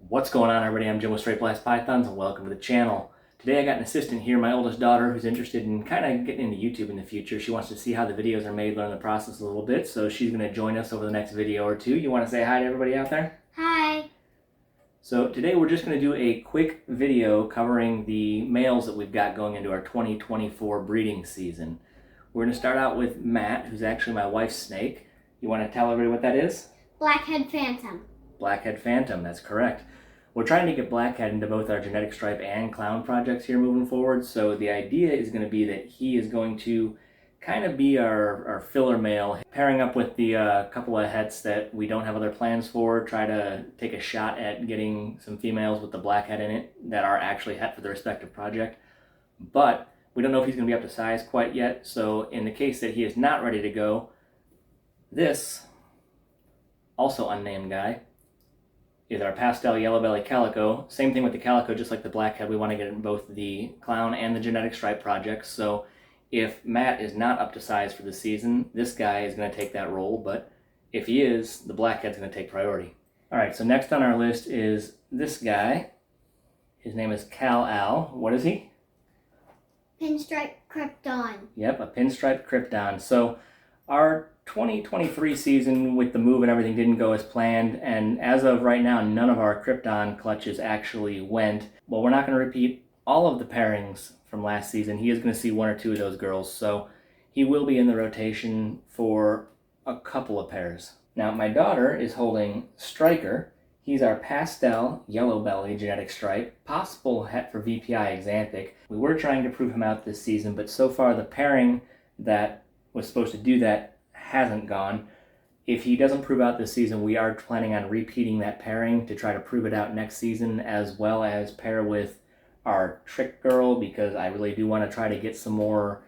What's going on, everybody? I'm Jim with Straight Blast Pythons and welcome to the channel. Today I got an assistant here, my oldest daughter, who's interested in kind of getting into YouTube in the future. She wants to see how the videos are made, learn the process a little bit, so she's going to join us over the next video or two. You want to say hi to everybody out there? Hi. So today we're just going to do a quick video covering the males that we've got going into our 2024 breeding season. We're going to start out with Matt, who's actually my wife's snake. You want to tell everybody what that is? Blackhead Phantom. Blackhead Phantom, that's correct. We're trying to get Blackhead into both our genetic stripe and clown projects here moving forward, so the idea is going to be that he is going to kind of be our filler male, pairing up with the couple of hets that we don't have other plans for, try to take a shot at getting some females with the Blackhead in it that are actually het for the respective project. But we don't know if he's going to be up to size quite yet, so in the case that he is not ready to go, this, also unnamed guy, is our pastel yellow belly Calico. Same thing with the Calico, just like the Blackhead, we want to get in both the clown and the genetic stripe projects. So if Matt is not up to size for the season, this guy is going to take that role, but if he is, the Blackhead's going to take priority. Alright, so next on our list is this guy. His name is Calal. What is he? Pinstripe Krypton. Yep, a pinstripe Krypton. So our 2023 season with the move and everything didn't go as planned, and as of right now, none of our Krypton clutches actually went. Well, we're not going to repeat all of the pairings from last season. He is going to see one or two of those girls, so he will be in the rotation for a couple of pairs. Now, my daughter is holding Striker. He's our pastel yellow belly genetic stripe, possible het for VPI Xanthic. We were trying to prove him out this season, but so far the pairing that was supposed to do that hasn't gone. If he doesn't prove out this season, we are planning on repeating that pairing to try to prove it out next season, as well as pair with our trick girl, because I really do want to try to get some more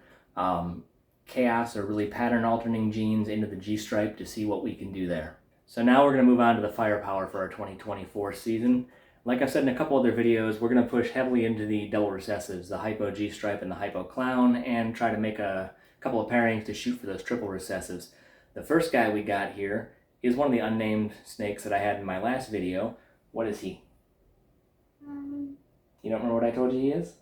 chaos or really pattern alternating genes into the G-stripe to see what we can do there. So now we're going to move on to the firepower for our 2024 season. Like I said in a couple other videos, we're going to push heavily into the double recessives, the hypo G-stripe and the hypo clown, and try to make a couple of pairings to shoot for those triple recessives. The first guy we got here is one of the unnamed snakes that I had in my last video. What is he? You don't remember what I told you he is?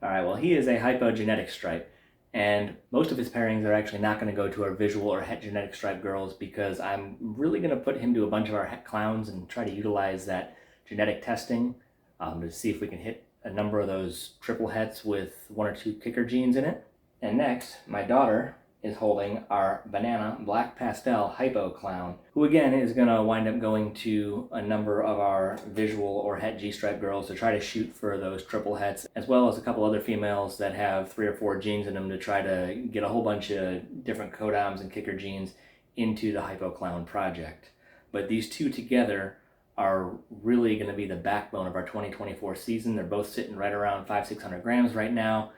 Alright, well, he is a hypogenetic stripe, and most of his pairings are actually not going to go to our visual or het genetic stripe girls, because I'm really going to put him to a bunch of our het clowns and try to utilize that genetic testing to see if we can hit a number of those triple hets with one or two kicker genes in it. And next, my daughter is holding our banana black pastel hypo clown, who again is going to wind up going to a number of our visual or het G-stripe girls to try to shoot for those triple hets, as well as a couple other females that have 3 or 4 genes in them to try to get a whole bunch of different codoms and kicker genes into the hypo clown project. But these two together are really going to be the backbone of our 2024 season. They're both sitting right around 500-600 grams right now.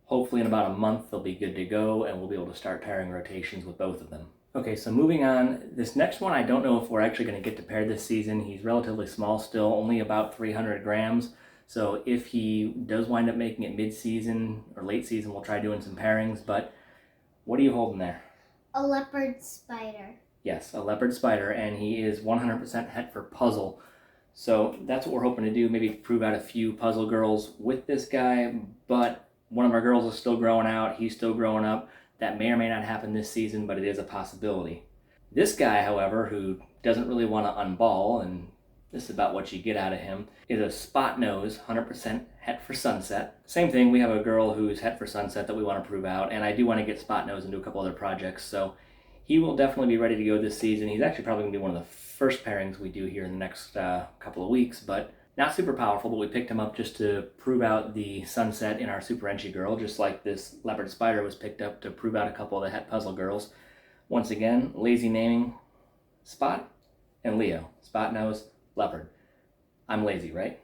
Hopefully in about a month they'll be good to go, and we'll be able to start pairing rotations with both of them. Okay, so moving on, this next one I don't know if we're actually going to get to pair this season. He's relatively small still, only about 300 grams. So if he does wind up making it mid-season or late season, we'll try doing some pairings. But what are you holding there? A Leopard Spider. Yes, a Leopard Spider, and he is 100% het for puzzle. So that's what we're hoping to do, maybe prove out a few puzzle girls with this guy, but one of our girls is still growing out, he's still growing up. That may or may not happen this season, but it is a possibility. This guy, however, who doesn't really want to unball, and this is about what you get out of him, is a Spotnose, 100% het for sunset. Same thing, we have a girl who's het for sunset that we want to prove out, and I do want to get Spotnose into a couple other projects, so he will definitely be ready to go this season. He's actually probably going to be one of the first pairings we do here in the next couple of weeks, but not super powerful, but we picked him up just to prove out the sunset in our Super Enchi girl, just like this Leopard Spider was picked up to prove out a couple of the het puzzle girls. Once again, lazy naming, Spot and Leo. Spotnose, Leopard. I'm lazy, right?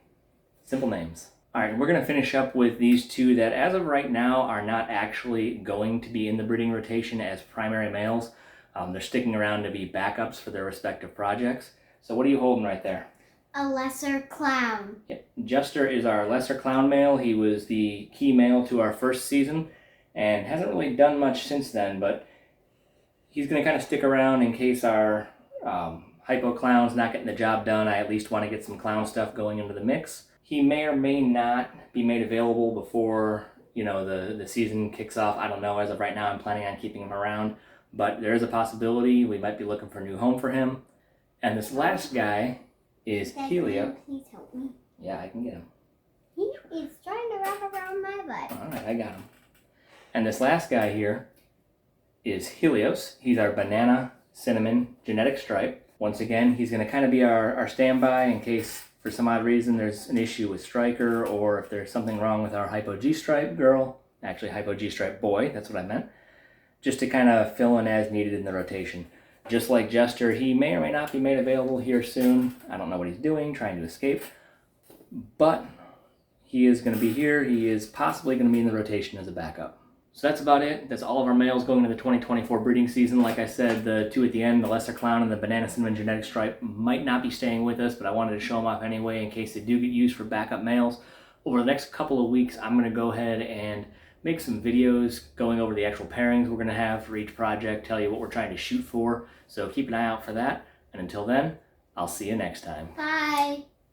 Simple names. Alright, we're going to finish up with these two that as of right now are not actually going to be in the breeding rotation as primary males. They're sticking around to be backups for their respective projects. So what are you holding right there? A lesser clown. Yeah. Jester is our lesser clown male. He was the key male to our first season and hasn't really done much since then, but he's going to kind of stick around in case our Hypo Clown's not getting the job done, I at least want to get some clown stuff going into the mix. He may or may not be made available before, the season kicks off. I don't know. As of right now, I'm planning on keeping him around, but there is a possibility we might be looking for a new home for him. And this last guy is Dad, Helio. please help me. Yeah, I can get him. He is trying to wrap around my butt. All right, I got him. And this last guy here is Helios. He's our banana cinnamon genetic stripe. Once again, he's going to kind of be our standby in case for some odd reason there's an issue with Striker, or if there's something wrong with our Hypo G-stripe girl, actually Hypo G-stripe boy, that's what I meant, just to kind of fill in as needed in the rotation. Just like Jester, he may or may not be made available here soon. I don't know what he's doing, trying to escape, but he is going to be here. He is possibly going to be in the rotation as a backup. So that's about it. That's all of our males going into the 2024 breeding season. Like I said, the two at the end, the Lesser Clown and the Banana Cinnamon Genetic Stripe, might not be staying with us, but I wanted to show them off anyway in case they do get used for backup males. Over the next couple of weeks, I'm going to go ahead and make some videos going over the actual pairings we're going to have for each project, tell you what we're trying to shoot for. So keep an eye out for that. And until then, I'll see you next time. Bye.